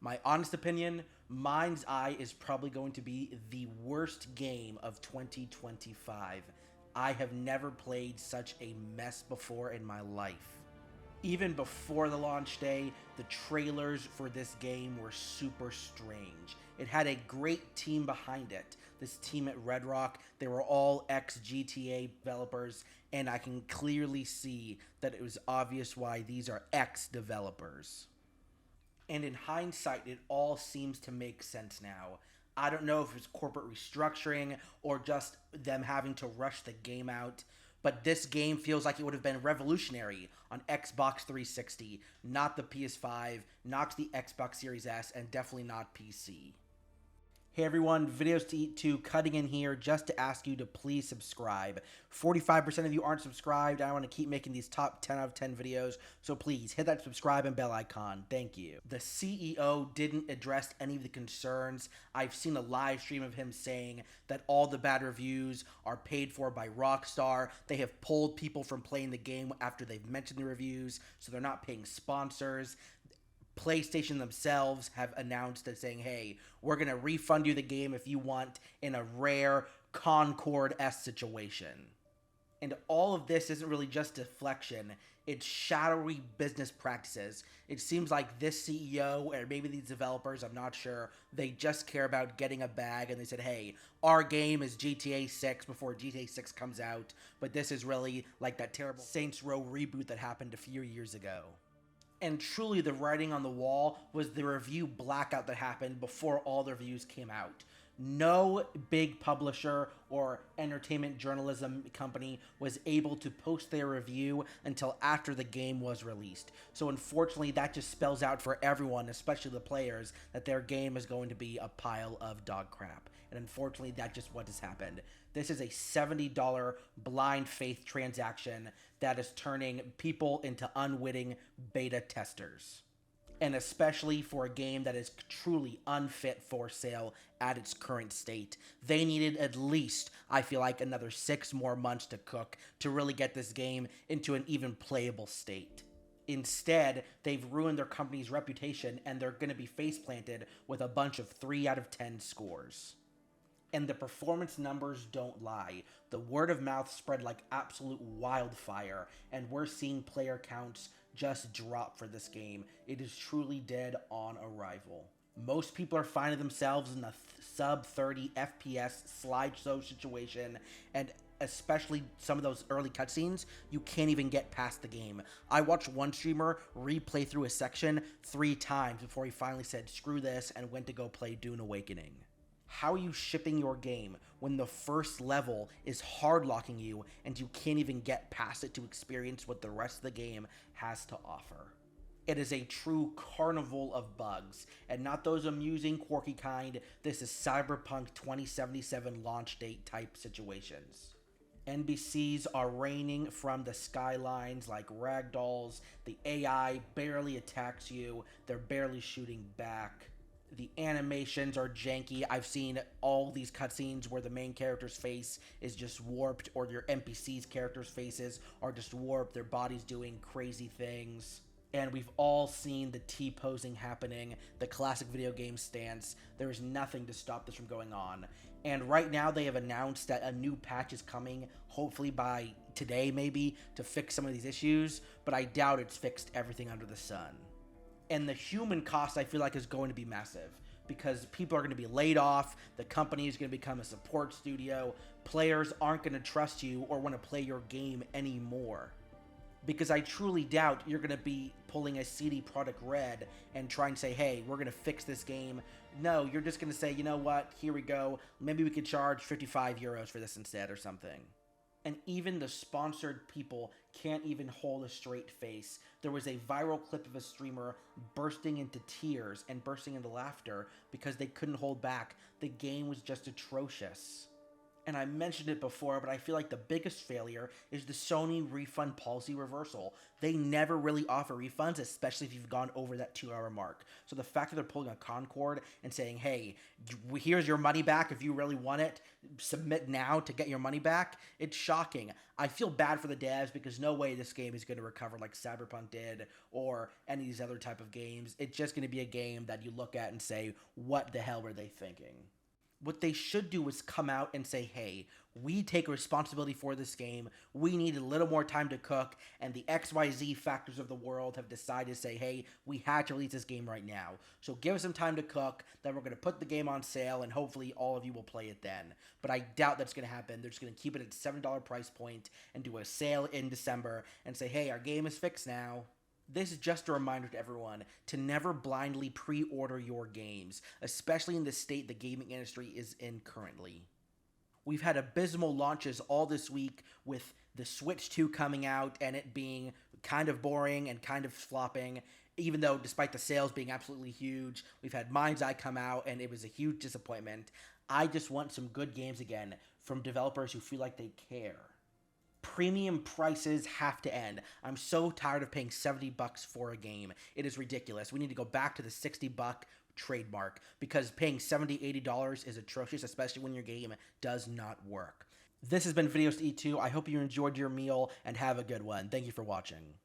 My honest opinion, MindsEye is probably going to be the worst game of 2025. I have never played such a mess before in my life. Even before the launch day, the trailers for this game were super strange. It had a great team behind it. This team at Red Rock, they were all ex-GTA developers, and I can clearly see that it was obvious why these are ex-developers. And in hindsight, it all seems to make sense now. I don't know if it's corporate restructuring or just them having to rush the game out, but this game feels like it would have been revolutionary on Xbox 360, not the PS5, not the Xbox Series S, and definitely not PC. Hey everyone, Videos to Eat 2 cutting in here just to ask you to please subscribe. 45% of you aren't subscribed. I want to keep making these top 10 out of 10 videos, so please hit that subscribe and bell icon. Thank you. The CEO didn't address any of the concerns. I've seen a live stream of him saying that all the bad reviews are paid for by Rockstar. They have pulled people from playing the game after they've mentioned the reviews, so they're not paying sponsors. PlayStation themselves have announced that saying, hey, we're going to refund you the game if you want in a rare Concord-esque situation. And all of this isn't really just deflection, it's shadowy business practices. It seems like this CEO, or maybe these developers, I'm not sure, they just care about getting a bag, and they said, hey, our game is GTA 6 before GTA 6 comes out, but this is really like that terrible Saints Row reboot that happened a few years ago. And truly the writing on the wall was the review blackout that happened before all the reviews came out. No big publisher or entertainment journalism company was able to post their review until after the game was released. So unfortunately, that just spells out for everyone, especially the players, that their game is going to be a pile of dog crap. And unfortunately, that's just what has happened. This is a $70 blind faith transaction that is turning people into unwitting beta testers. And especially for a game that is truly unfit for sale at its current state. They needed at least, I feel like, another 6 more months to cook to really get this game into an even playable state. Instead, they've ruined their company's reputation, and they're going to be face planted with a bunch of 3 out of 10 scores. And the performance numbers don't lie. The word of mouth spread like absolute wildfire, and we're seeing player counts just drop for this game. It is truly dead on arrival. Most people are finding themselves in a sub 30 FPS slideshow situation, and especially some of those early cutscenes, you can't even get past the game. I watched one streamer replay through a section 3 times before he finally said screw this and went to go play Dune Awakening. How are you shipping your game when the first level is hard locking you and you can't even get past it to experience what the rest of the game has to offer? It is a true carnival of bugs, and not those amusing, quirky kind. This is Cyberpunk 2077 launch date type situations. NPCs are raining from the skylines like ragdolls. The AI barely attacks you. They're barely shooting back. The animations are janky. I've seen all these cutscenes where the main character's face is just warped, or your NPC's character's faces are just warped, their body's doing crazy things. And we've all seen the T-posing happening, the classic video game stance. There is nothing to stop this from going on. And right now they have announced that a new patch is coming, hopefully by today maybe, to fix some of these issues, but I doubt it's fixed everything under the sun. And the human cost, I feel like, is going to be massive because people are going to be laid off, the company is going to become a support studio, players aren't going to trust you or want to play your game anymore. Because I truly doubt you're going to be pulling a CD Projekt Red and trying to say, hey, we're going to fix this game. No, you're just going to say, you know what, here we go, maybe we could charge 55 euros for this instead or something. And even the sponsored people can't even hold a straight face. There was a viral clip of a streamer bursting into tears and bursting into laughter because they couldn't hold back. The game was just atrocious. And I mentioned it before, but I feel like the biggest failure is the Sony refund policy reversal. They never really offer refunds, especially if you've gone over that 2 hour mark. So the fact that they're pulling a Concord and saying, hey, here's your money back if you really want it, submit now to get your money back, it's shocking. I feel bad for the devs because no way this game is going to recover like Cyberpunk did or any of these other type of games. It's just going to be a game that you look at and say, what the hell were they thinking? What they should do is come out and say, hey, we take responsibility for this game. We need a little more time to cook, and the XYZ factors of the world have decided to say, hey, we had to release this game right now. So give us some time to cook, then we're going to put the game on sale, and hopefully all of you will play it then. But I doubt that's going to happen. They're just going to keep it at $7 price point and do a sale in December and say, hey, our game is fixed now. This is just a reminder to everyone to never blindly pre-order your games, especially in the state the gaming industry is in currently. We've had abysmal launches all this week with the Switch 2 coming out and it being kind of boring and kind of flopping, even though despite the sales being absolutely huge. We've had MindsEye come out and it was a huge disappointment. I just want some good games again from developers who feel like they care. Premium prices have to end. I'm so tired of paying $70 for a game. It is ridiculous. We need to go back to the $60 trademark because paying $70, $80 is atrocious, especially when your game does not work. This has been Videos to Eat 2. I hope you enjoyed your meal and have a good one. Thank you for watching.